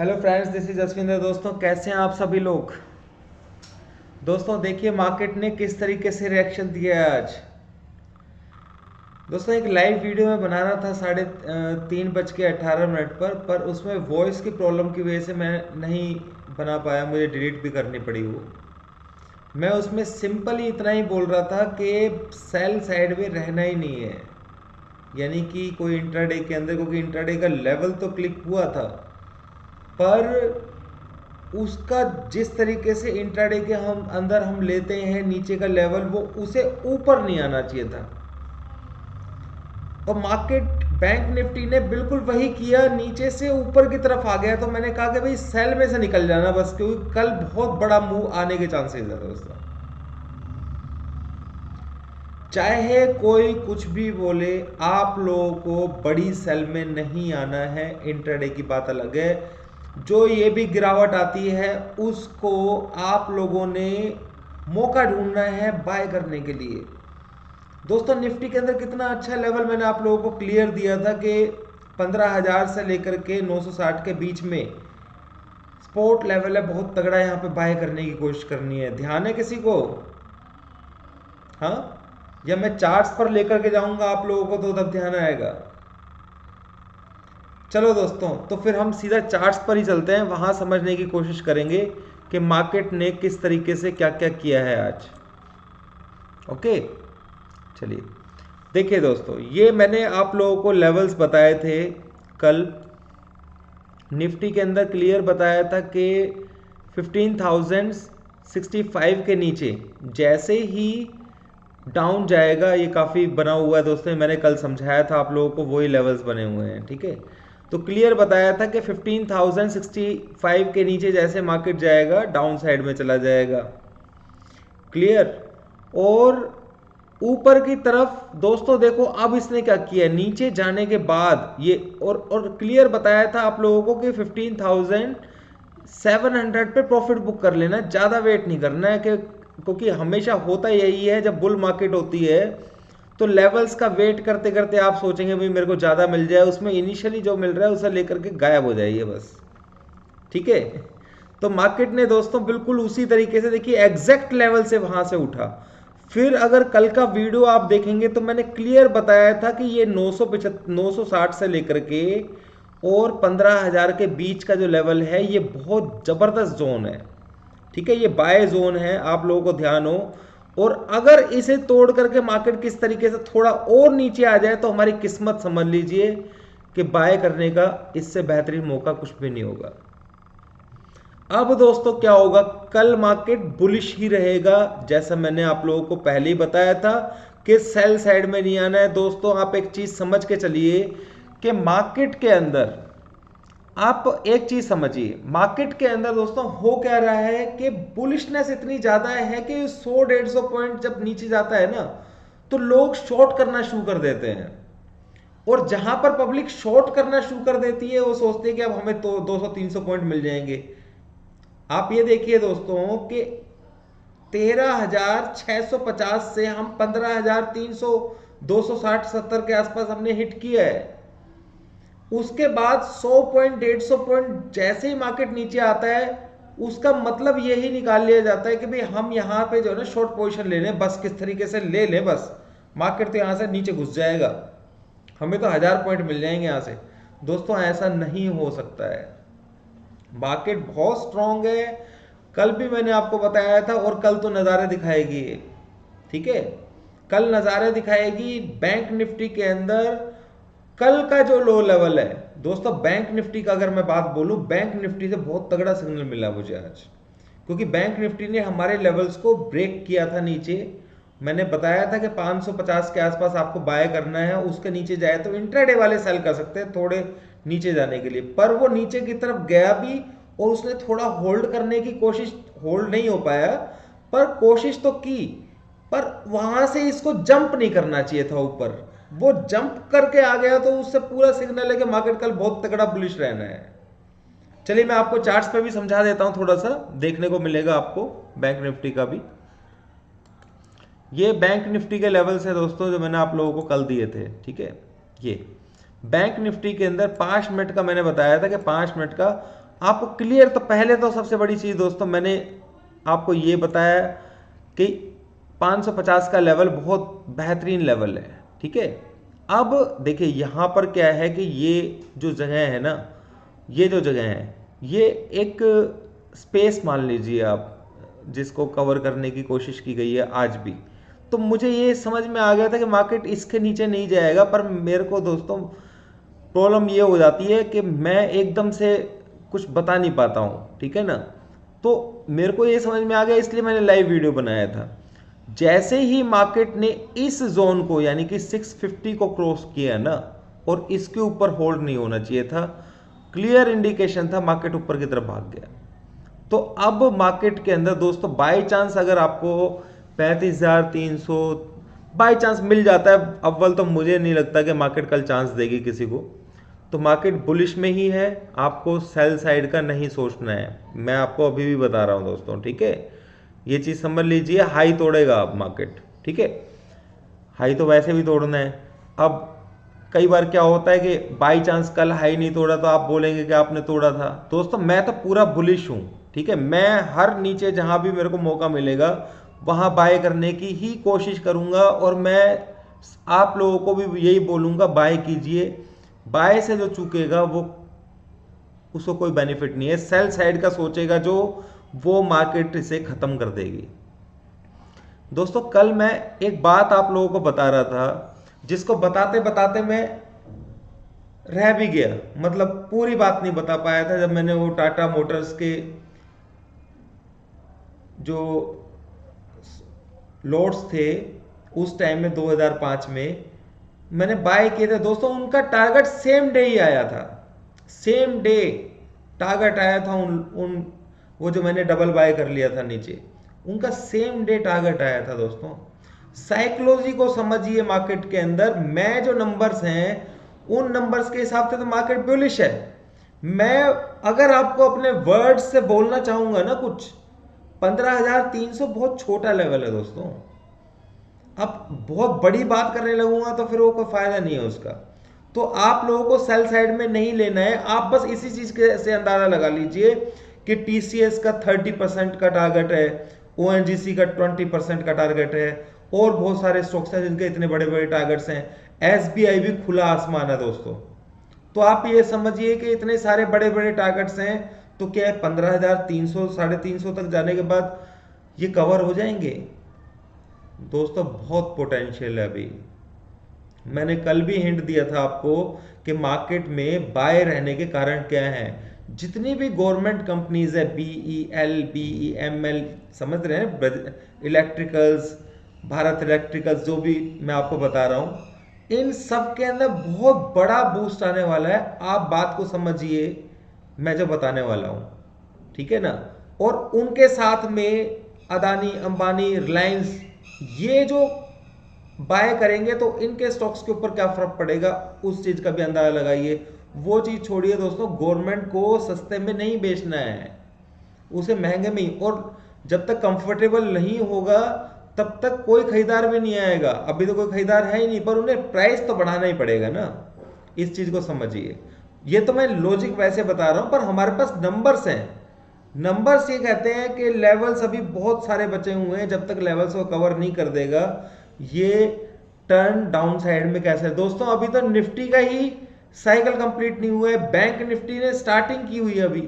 Hello friends, this is Jaswinder. दोस्तों कैसे हैं आप सभी लोग। दोस्तों देखिए मार्केट ने किस तरीके से रिएक्शन दिया है आज। दोस्तों एक लाइव वीडियो में बनाना था 3:18 पर उसमें वॉइस की प्रॉब्लम की वजह से मैं नहीं बना पाया, मुझे डिलीट भी करनी पड़ी वो। मैं उसमें सिंपल ही इतना ही बोल रहा था कि सेल साइड में रहना ही नहीं है, यानी कि कोई इंट्राडे के अंदर, क्योंकि इंट्राडे का लेवल तो क्लिक हुआ था पर उसका जिस तरीके से इंट्राडे के हम लेते हैं नीचे का लेवल, वो उसे ऊपर नहीं आना चाहिए था। और मार्केट बैंक निफ्टी ने बिल्कुल वही किया, नीचे से ऊपर की तरफ आ गया। तो मैंने कहा कि भाई सेल में से निकल जाना बस, क्योंकि कल बहुत बड़ा मूव आने के चांसेस है दोस्तों। चाहे कोई कुछ भी बोले, आप लोगों को बड़ी सेल में नहीं आना है। इंट्राडे की बात अलग है, जो ये भी गिरावट आती है उसको आप लोगों ने मौका ढूंढना है बाय करने के लिए। दोस्तों निफ्टी के अंदर कितना अच्छा लेवल मैंने आप लोगों को क्लियर दिया था कि 15,000 से लेकर के 960 के बीच में सपोर्ट लेवल है, बहुत तगड़ा यहाँ पे बाय करने की कोशिश करनी है। ध्यान है किसी को? हाँ, या मैं चार्ट्स पर लेकर के जाऊंगा आप लोगों को तो तब ध्यान आएगा। चलो दोस्तों, तो फिर हम सीधा चार्ट्स पर ही चलते हैं, वहां समझने की कोशिश करेंगे कि मार्केट ने किस तरीके से क्या क्या किया है आज। ओके चलिए देखिए दोस्तों, ये मैंने आप लोगों को लेवल्स बताए थे कल। निफ्टी के अंदर क्लियर बताया था कि 15,065 के नीचे जैसे ही डाउन जाएगा, ये काफ़ी बना हुआ है दोस्तों, मैंने कल समझाया था आप लोगों को, वही लेवल्स बने हुए हैं। ठीक है, तो क्लियर बताया था कि 15,065 के नीचे जैसे मार्केट जाएगा डाउन साइड में चला जाएगा। क्लियर। और ऊपर की तरफ दोस्तों देखो अब इसने क्या किया, नीचे जाने के बाद ये और क्लियर बताया था आप लोगों को कि 15,700 पे प्रॉफिट बुक कर लेना, ज़्यादा वेट नहीं करना है, क्योंकि हमेशा होता यही है जब बुल मार्केट होती है तो लेवल्स का वेट करते करते आप सोचेंगे भाई मेरे को ज़्यादा मिल जाए, उसमें इनिशियली जो मिल रहा है उसे लेकर के गायब हो जाइए बस। ठीक है, तो मार्केट ने दोस्तों बिल्कुल उसी तरीके से देखिए एग्जैक्ट लेवल से वहां से उठा। फिर अगर कल का वीडियो आप देखेंगे तो मैंने क्लियर बताया था कि ये 960 से लेकर के और 15,000 के बीच का जो लेवल है ये बहुत ज़बरदस्त जोन है। ठीक है, ये बाय जोन है, आप लोगों को ध्यान हो। और अगर इसे तोड़ करके मार्केट किस तरीके से थोड़ा और नीचे आ जाए तो हमारी किस्मत समझ लीजिए कि बाय करने का इससे बेहतरीन मौका कुछ भी नहीं होगा। अब दोस्तों क्या होगा, कल मार्केट बुलिश ही रहेगा, जैसा मैंने आप लोगों को पहले ही बताया था कि सेल साइड में नहीं आना है। दोस्तों आप एक चीज समझ के चलिए कि मार्केट के अंदर, आप एक चीज समझिए, मार्केट के अंदर दोस्तों हो क्या रहा है कि बुलिशनेस इतनी ज्यादा है कि 100-150 पॉइंट जब नीचे जाता है ना तो लोग शॉर्ट करना शुरू कर देते हैं। और जहां पर पब्लिक शॉर्ट करना शुरू कर देती है वो सोचते हैं कि अब हमें तो 200-300 पॉइंट मिल जाएंगे। आप ये देखिए दोस्तों कि 13,650 से हम 15,300, 260-70 के आसपास हमने हिट किया है। उसके बाद 100 पॉइंट 150 पॉइंट जैसे ही मार्केट नीचे आता है उसका मतलब यही निकाल लिया जाता है कि भाई हम यहां पे जो है ना शॉर्ट पोजीशन ले लें, बस किस तरीके से ले लें, बस मार्केट तो यहां से नीचे घुस जाएगा, हमें तो 1,000 पॉइंट मिल जाएंगे यहां से। दोस्तों ऐसा नहीं हो सकता है, मार्केट बहुत स्ट्रांग है। कल भी मैंने आपको बताया था और कल तो नज़ारे दिखाएगी। ठीक है, कल नज़ारे दिखाएगी बैंक निफ्टी के अंदर। कल का जो लो लेवल है दोस्तों बैंक निफ्टी का, अगर मैं बात बोलूं, बैंक निफ्टी से बहुत तगड़ा सिग्नल मिला मुझे आज, क्योंकि बैंक निफ्टी ने हमारे लेवल्स को ब्रेक किया था नीचे। मैंने बताया था कि 550 के आसपास आपको बाय करना है, उसके नीचे जाए तो इंट्राडे वाले सेल कर सकते हैं थोड़े नीचे जाने के लिए, पर वो नीचे की तरफ गया भी और उसने थोड़ा होल्ड करने की कोशिश, होल्ड नहीं हो पाया पर कोशिश तो की, पर वहां से इसको जंप नहीं करना चाहिए था ऊपर। वो जंप करके आ गया तो उससे पूरा सिग्नल है कि मार्केट कल बहुत तगड़ा बुलिश रहना है। चलिए मैं आपको चार्ट्स पे भी समझा देता हूं, थोड़ा सा देखने को मिलेगा आपको बैंक निफ्टी का भी। ये बैंक निफ्टी के लेवल्स है दोस्तों जो मैंने आप लोगों को कल दिए थे। ठीक है, ये बैंक निफ्टी के अंदर 5 मिनट का मैंने बताया था कि 5 मिनट का आपको क्लियर, तो पहले तो सबसे बड़ी चीज दोस्तों मैंने आपको ये बताया कि 550 का लेवल बहुत बेहतरीन लेवल है, ठीक है। अब देखिए यहां पर क्या है कि ये जो जगह है ना, ये जो जगह है ये एक स्पेस मान लीजिए आप, जिसको कवर करने की कोशिश की गई है आज भी। तो मुझे ये समझ में आ गया था कि मार्केट इसके नीचे नहीं जाएगा, पर मेरे को दोस्तों प्रॉब्लम ये हो जाती है कि मैं एकदम से कुछ बता नहीं पाता हूँ, ठीक है ना। तो मेरे को ये समझ में आ गया, इसलिए मैंने लाइव वीडियो बनाया था। जैसे ही मार्केट ने इस जोन को यानी कि 650 को क्रॉस किया ना, और इसके ऊपर होल्ड नहीं होना चाहिए था, क्लियर इंडिकेशन था मार्केट ऊपर की तरफ भाग गया। तो अब मार्केट के अंदर दोस्तों बाय चांस अगर आपको 35,300 बाय चांस मिल जाता है, अव्वल तो मुझे नहीं लगता कि मार्केट कल चांस देगी किसी को, तो मार्केट बुलिश में ही है, आपको सेल साइड का नहीं सोचना है। मैं आपको अभी भी बता रहा हूं दोस्तों, ठीक है। ये चीज समझ लीजिए, हाई तोड़ेगा अब मार्केट, ठीक है। हाई तो वैसे भी तोड़ना है। अब कई बार क्या होता है कि बाई चांस कल हाई नहीं तोड़ा तो आप बोलेंगे कि आपने तोड़ा था। दोस्तों मैं तो पूरा बुलिश हूं, ठीक है। मैं हर नीचे जहां भी मेरे को मौका मिलेगा वहां बाय करने की ही कोशिश करूंगा, और मैं आप लोगों को भी यही बोलूंगा, बाय कीजिए। बाय से जो चूकेगा वो, उसको कोई बेनिफिट नहीं है। सेल साइड का सोचेगा जो, वो मार्केट इसे खत्म कर देगी। दोस्तों कल मैं एक बात आप लोगों को बता रहा था, जिसको बताते बताते मैं रह भी गया, मतलब पूरी बात नहीं बता पाया था। जब मैंने वो टाटा मोटर्स के जो लोड्स थे उस टाइम में 2005 में मैंने बाय किए थे दोस्तों, उनका टारगेट सेम डे ही आया था, सेम डे टारगेट आया था। उन वो जो मैंने डबल बाय कर लिया था नीचे, उनका सेम डे टारगेट आया था दोस्तों। साइकोलॉजी को समझिए मार्केट के अंदर। मैं जो नंबर्स हैं उन नंबर्स के हिसाब से तो मार्केट बुलिश है। मैं अगर आपको अपने वर्ड्स से बोलना चाहूंगा ना कुछ, 15,300 बहुत छोटा लेवल है दोस्तों। अब बहुत बड़ी बात करने लगूंगा तो फिर वो कोई फायदा नहीं है उसका। तो आप लोगों को सेल साइड में नहीं लेना है। आप बस इसी चीज के से अंदाजा लगा लीजिए कि टीसीएस का 30% का टारगेट है, ओएनजीसी का 20% का टारगेट है, और बहुत सारे स्टॉक्स हैं जिनके इतने बड़े बड़े टारगेट्स हैं। एसबीआई भी खुला आसमान है दोस्तों। तो आप ये समझिए कि इतने सारे बड़े बड़े टारगेट्स हैं, तो क्या है 15,300 350 तक जाने के बाद ये कवर हो जाएंगे दोस्तों। बहुत पोटेंशियल है अभी। मैंने कल भी हिंट दिया था आपको कि मार्केट में बाय रहने के कारण क्या है। जितनी भी गवर्नमेंट कंपनीज है, बीईएल, बीईएमएल, समझ रहे हैं, इलेक्ट्रिकल्स, भारत इलेक्ट्रिकल्स, जो भी मैं आपको बता रहा हूं, इन सब के अंदर बहुत बड़ा बूस्ट आने वाला है। आप बात को समझिए, मैं जो बताने वाला हूं, ठीक है ना। और उनके साथ में अदानी, अंबानी, रिलायंस, ये जो बाय करेंगे तो इनके स्टॉक्स के ऊपर क्या फर्क पड़ेगा, उस चीज का भी अंदाजा लगाइए। वो चीज छोड़िए दोस्तों, गवर्नमेंट को सस्ते में नहीं बेचना है, उसे महंगे में ही। और जब तक कंफर्टेबल नहीं होगा तब तक कोई खरीदार भी नहीं आएगा। अभी तो कोई खरीदार है ही नहीं, पर उन्हें प्राइस तो बढ़ाना ही पड़ेगा ना। इस चीज को समझिए। ये तो मैं लॉजिक वैसे बता रहा हूं, पर हमारे पास नंबर्स हैं। नंबर्स ये कहते हैं कि लेवल्स अभी बहुत सारे बचे हुए हैं, जब तक लेवल्स को कवर नहीं कर देगा ये टर्न डाउन साइड में कैसे। दोस्तों अभी तो निफ्टी का ही साइकिल कंप्लीट नहीं हुआ है। बैंक निफ्टी ने स्टार्टिंग की हुई है, अभी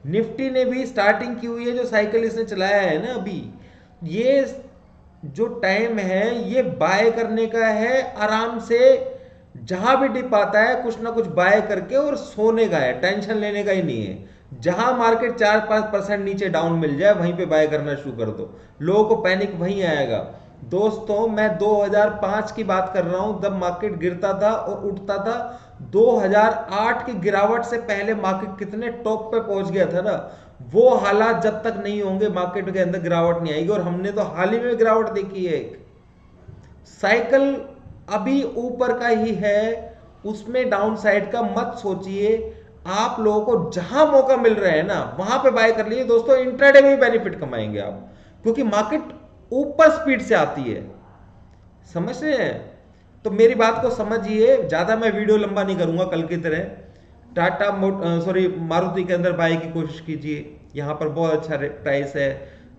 निफ्टी ने भी स्टार्टिंग की हुई है, जो साइकिल इसने चलाया है ना अभी। ये जो टाइम है ये बाय करने का है, आराम से जहां भी डिप आता है कुछ ना कुछ बाय करके और सोने का है, टेंशन लेने का ही नहीं है। जहां मार्केट 4-5% नीचे डाउन मिल जाए वहीं पे बाय करना शुरू कर दो, लोगों को पैनिक वहीं आएगा। दोस्तों मैं 2005 की बात कर रहा हूं, जब मार्केट गिरता था और उठता था। 2008 की गिरावट से पहले मार्केट कितने टॉप पे पहुंच गया था ना, वो हालात जब तक नहीं होंगे मार्केट के अंदर गिरावट नहीं आएगी। और हमने तो हाल ही में गिरावट देखी है। एक साइकिल अभी ऊपर का ही है, उसमें डाउन साइड का मत सोचिए। आप लोगों को जहां मौका मिल रहा है ना वहां पे बाय कर लीजिए दोस्तों। इंट्राडे में बेनिफिट कमाएंगे आप, क्योंकि मार्केट ऊपर स्पीड से आती है, समझ रहे हैं। तो मेरी बात को समझिए, ज्यादा मैं वीडियो लंबा नहीं करूंगा कल की तरह। टाटा मारुति के अंदर बाय की कोशिश कीजिए, यहाँ पर बहुत अच्छा प्राइस है।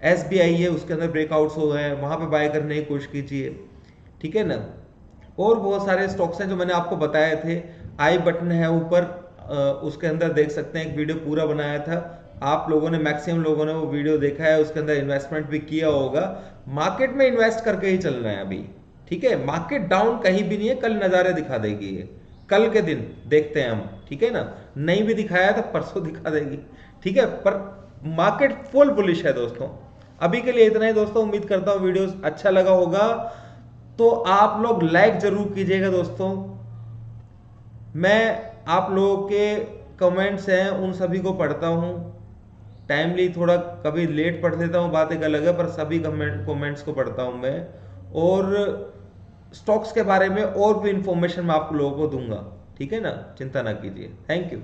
SBI है, उसके अंदर ब्रेकआउट्स हो गए हैं, वहाँ पे बाय करने की कोशिश कीजिए, ठीक है ना। और बहुत सारे स्टॉक्स हैं जो मैंने आपको बताए थे, आई बटन है ऊपर, उसके अंदर देख सकते हैं, एक वीडियो पूरा बनाया था, आप लोगों ने, मैक्सिमम लोगों ने वो वीडियो देखा है, उसके अंदर इन्वेस्टमेंट भी किया होगा। मार्केट में इन्वेस्ट करके ही चलना है अभी, ठीक है। मार्केट डाउन कहीं भी नहीं है, कल नज़ारे दिखा देगी ये, कल के दिन देखते हैं हम, ठीक है ना। नहीं भी दिखाया तो परसों दिखा देगी, ठीक है। पर मार्केट फुल बुलिश है दोस्तों। अभी के लिए इतना ही दोस्तों, उम्मीद करता हूँ वीडियो अच्छा लगा होगा, तो आप लोग लाइक जरूर कीजिएगा दोस्तों। मैं आप लोगों के कमेंट्स हैं उन सभी को पढ़ता हूँ, टाइमली, थोड़ा कभी लेट पढ़ लेता हूँ, बात एक अलग है, पर सभी कमेंट्स को पढ़ता हूँ मैं। और स्टॉक्स के बारे में और भी इंफॉर्मेशन मैं आप लोगों को दूंगा, ठीक है ना, चिंता ना कीजिए। Thank you.